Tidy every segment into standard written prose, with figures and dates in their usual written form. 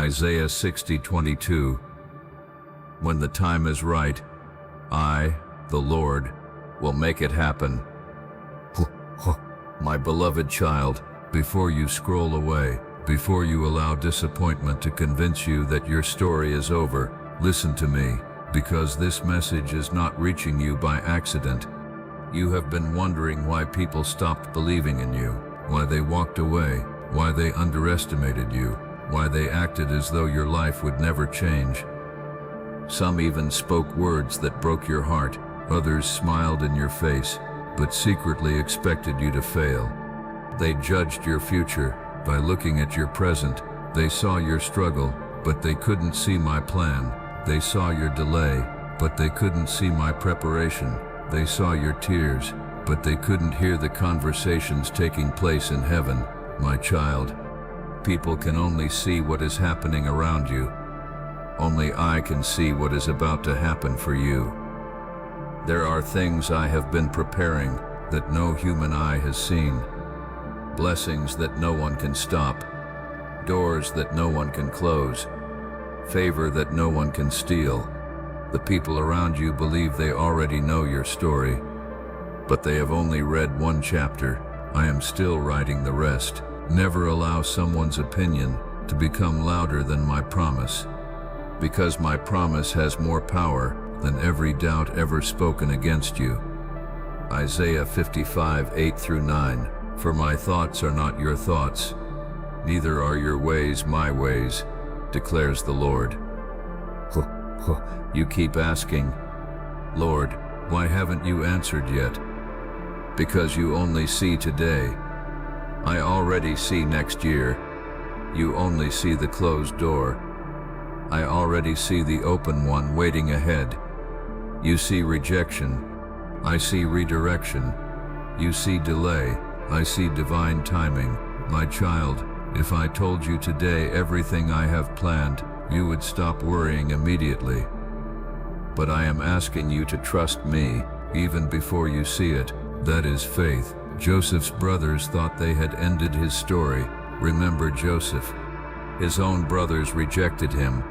Isaiah 60:22. When the time is right, I, the Lord, will make it happen. My beloved child, before you scroll away, before you allow disappointment to convince you that your story is over, listen to me, because this message is not reaching you by accident. You have been wondering why people stopped believing in you, why they walked away, why they underestimated you, why they acted as though your life would never change. Some even spoke words that broke your heart. Others smiled in your face, but secretly expected you to fail. They judged your future by looking at your present. They saw your struggle, but they couldn't see my plan. They saw your delay, but they couldn't see my preparation. They saw your tears, but they couldn't hear the conversations taking place in heaven. My child, people can only see what is happening around you. Only I can see what is about to happen for you. There are things I have been preparing that no human eye has seen. Blessings that no one can stop. Doors that no one can close. Favor that no one can steal. The people around you believe they already know your story, but they have only read one chapter. I am still writing the rest. Never allow someone's opinion to become louder than my promise, because my promise has more power than every doubt ever spoken against you. Isaiah 55:8-9. For my thoughts are not your thoughts, neither are your ways my ways, declares the Lord. You keep asking, Lord, why haven't you answered yet? Because you only see today. I already see next year. You only see the closed door. I already see the open one waiting ahead. You see rejection. I see redirection. You see delay. I see divine timing. My child, if I told you today everything I have planned, you would stop worrying immediately. But I am asking you to trust me, even before you see it. That is faith. Joseph's brothers thought they had ended his story. Remember Joseph. His own brothers rejected him.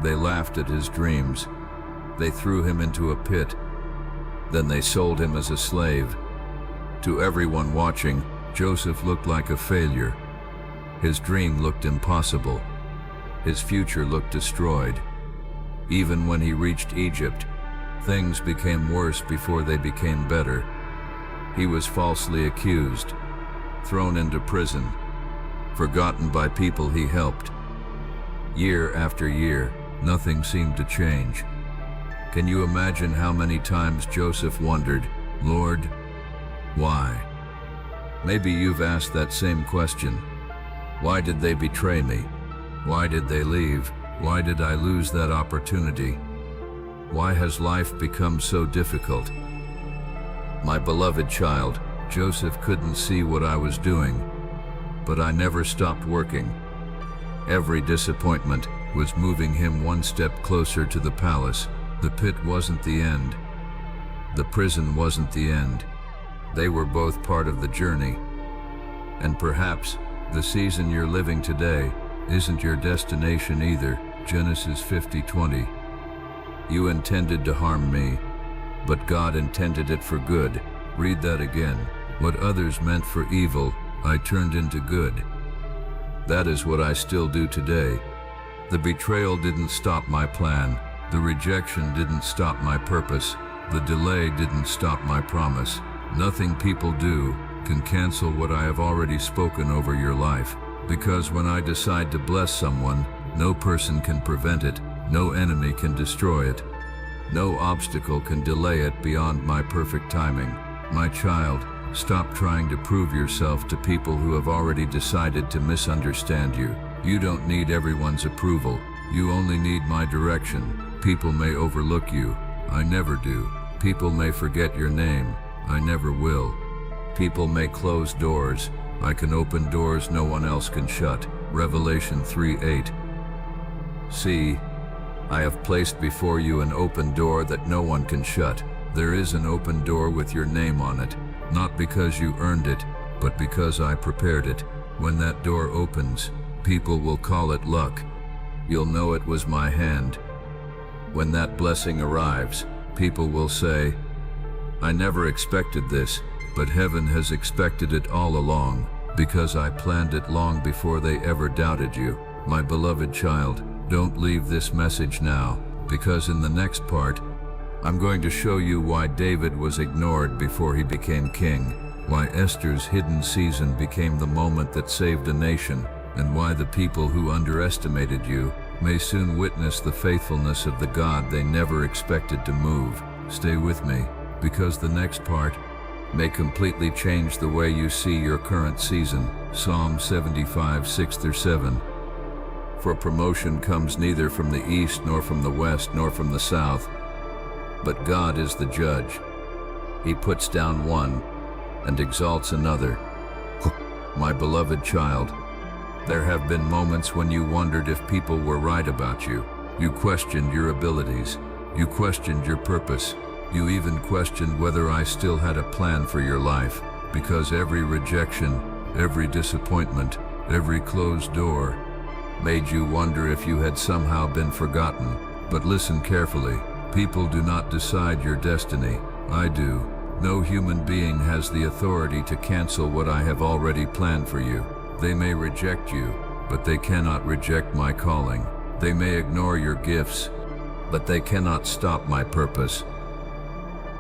They laughed at his dreams. They threw him into a pit. Then they sold him as a slave. To everyone watching, Joseph looked like a failure. His dream looked impossible. His future looked destroyed. Even when he reached Egypt, things became worse before they became better. He was falsely accused, thrown into prison, forgotten by people he helped. Year after year, nothing seemed to change. Can you imagine how many times Joseph wondered, Lord, why? Maybe you've asked that same question. Why did they betray me? Why did they leave? Why did I lose that opportunity? Why has life become so difficult? My beloved child, Joseph couldn't see what I was doing, but I never stopped working. Every disappointment was moving him one step closer to the palace. The pit wasn't the end. The prison wasn't the end. They were both part of the journey. And perhaps the season you're living today isn't your destination either. Genesis 50:20. You intended to harm me, but God intended it for good. Read that again. What others meant for evil, I turned into good. That is what I still do today. The betrayal didn't stop my plan. The rejection didn't stop my purpose. The delay didn't stop my promise. Nothing people do can cancel what I have already spoken over your life. Because when I decide to bless someone, no person can prevent it. No enemy can destroy it. No obstacle can delay it beyond my perfect timing. My child, stop trying to prove yourself to people who have already decided to misunderstand you. You don't need everyone's approval. You only need my direction. People may overlook you. I never do. People may forget your name. I never will. People may close doors. I can open doors no one else can shut. Revelation 3:8. See, I have placed before you an open door that no one can shut. There is an open door with your name on it, not because you earned it, but because I prepared it. When that door opens, people will call it luck. you'll know it was my hand. When that blessing arrives, people will say, I never expected this, but heaven has expected it all along, because I planned it long before they ever doubted you. My beloved child, don't leave this message now, because in the next part, I'm going to show you why David was ignored before he became king, why Esther's hidden season became the moment that saved a nation, and why the people who underestimated you may soon witness the faithfulness of the God they never expected to move. Stay with me, because the next part may completely change the way you see your current season. Psalm 75, 6-7. For promotion comes neither from the east, nor from the west, nor from the south, but God is the judge. He puts down one and exalts another. My beloved child, there have been moments when you wondered if people were right about you. You questioned your abilities. You questioned your purpose. You even questioned whether I still had a plan for your life, because every rejection, every disappointment, every closed door made you wonder if you had somehow been forgotten. But listen carefully. People do not decide your destiny. I do. No human being has the authority to cancel what I have already planned for you. They may reject you, but they cannot reject my calling. They may ignore your gifts, but they cannot stop my purpose.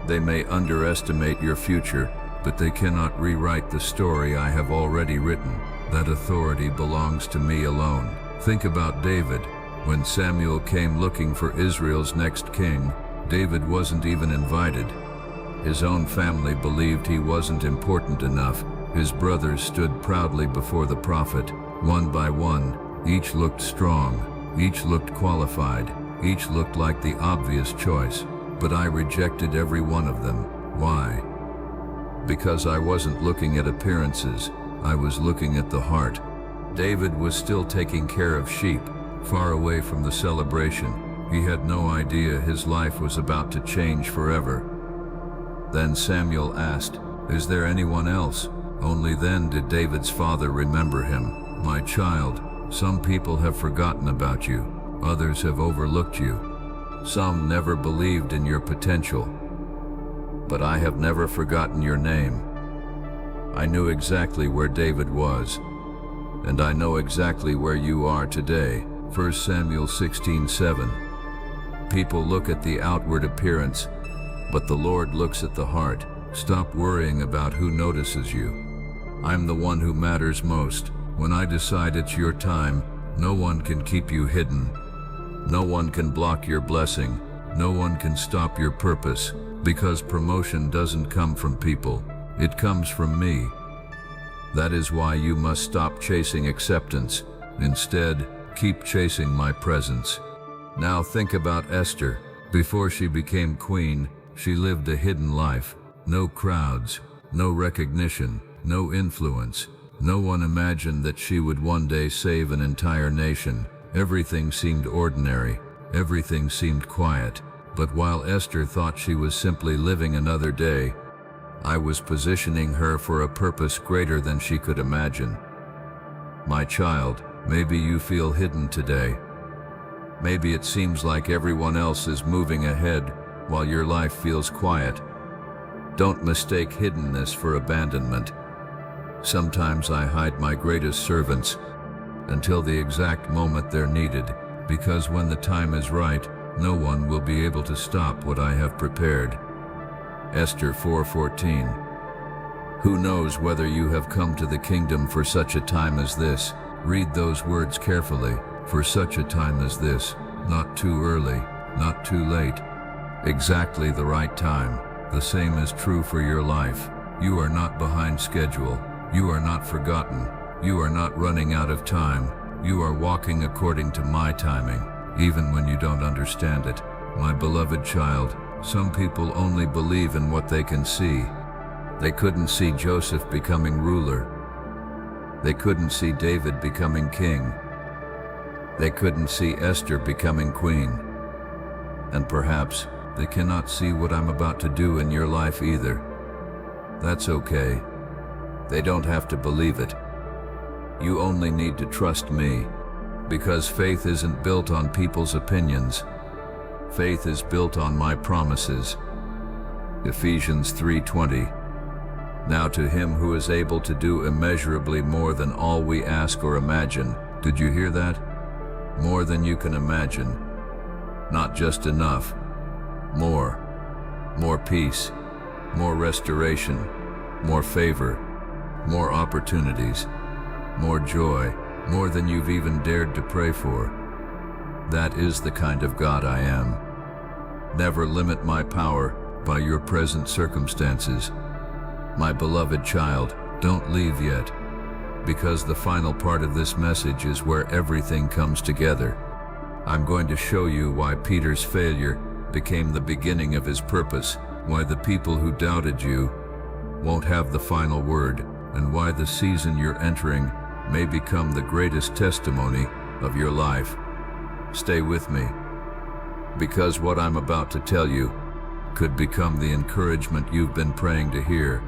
They may underestimate your future, but they cannot rewrite the story I have already written. That authority belongs to me alone. Think about David. When Samuel came looking for Israel's next king, David wasn't even invited. His own family believed he wasn't important enough. His brothers stood proudly before the prophet, one by one. Each looked strong, each looked qualified, each looked like the obvious choice. But I rejected every one of them. Why? Because I wasn't looking at appearances, I was looking at the heart. David was still taking care of sheep, far away from the celebration. He had no idea his life was about to change forever. Then Samuel asked, "Is there anyone else?" Only then did David's father remember him. My child, some people have forgotten about you. Others have overlooked you. Some never believed in your potential. But I have never forgotten your name. I knew exactly where David was, and I know exactly where you are today. 1 Samuel 16:7. People look at the outward appearance, but the Lord looks at the heart. Stop worrying about who notices you. I'm the one who matters most. When I decide it's your time, no one can keep you hidden. No one can block your blessing. No one can stop your purpose, because promotion doesn't come from people. It comes from me. That is why you must stop chasing acceptance. Instead, keep chasing my presence. Now think about Esther. Before she became queen, she lived a hidden life. No crowds, no recognition, no influence. No one imagined that she would one day save an entire nation. Everything seemed ordinary. Everything seemed quiet. But while Esther thought she was simply living another day, I was positioning her for a purpose greater than she could imagine. My child, maybe you feel hidden today. Maybe it seems like everyone else is moving ahead while your life feels quiet. Don't mistake hiddenness for abandonment. Sometimes I hide my greatest servants until the exact moment they're needed, because when the time is right, no one will be able to stop what I have prepared. Esther 4:14. Who knows whether you have come to the kingdom for such a time as this? Read those words carefully. For such a time as this. Not too early, not too late. Exactly the right time. The same is true for your life. You are not behind schedule. You are not forgotten. You are not running out of time. You are walking according to my timing, even when you don't understand it. My beloved child, some people only believe in what they can see. They couldn't see Joseph becoming ruler. They couldn't see David becoming king. They couldn't see Esther becoming queen. And perhaps they cannot see what I'm about to do in your life either. That's okay. They don't have to believe it. You only need to trust me. Because faith isn't built on people's opinions. Faith is built on my promises. Ephesians 3:20. Now to him who is able to do immeasurably more than all we ask or imagine. Did you hear that? More than you can imagine. Not just enough. More. More peace. More restoration. More favor. More opportunities. More joy. More than you've even dared to pray for. That is the kind of God I am. Never limit my power by your present circumstances. My beloved child, don't leave yet, because the final part of this message is where everything comes together. I'm going to show you why Peter's failure became the beginning of his purpose, why the people who doubted you won't have the final word, and why the season you're entering may become the greatest testimony of your life. Stay with me, because what I'm about to tell you could become the encouragement you've been praying to hear.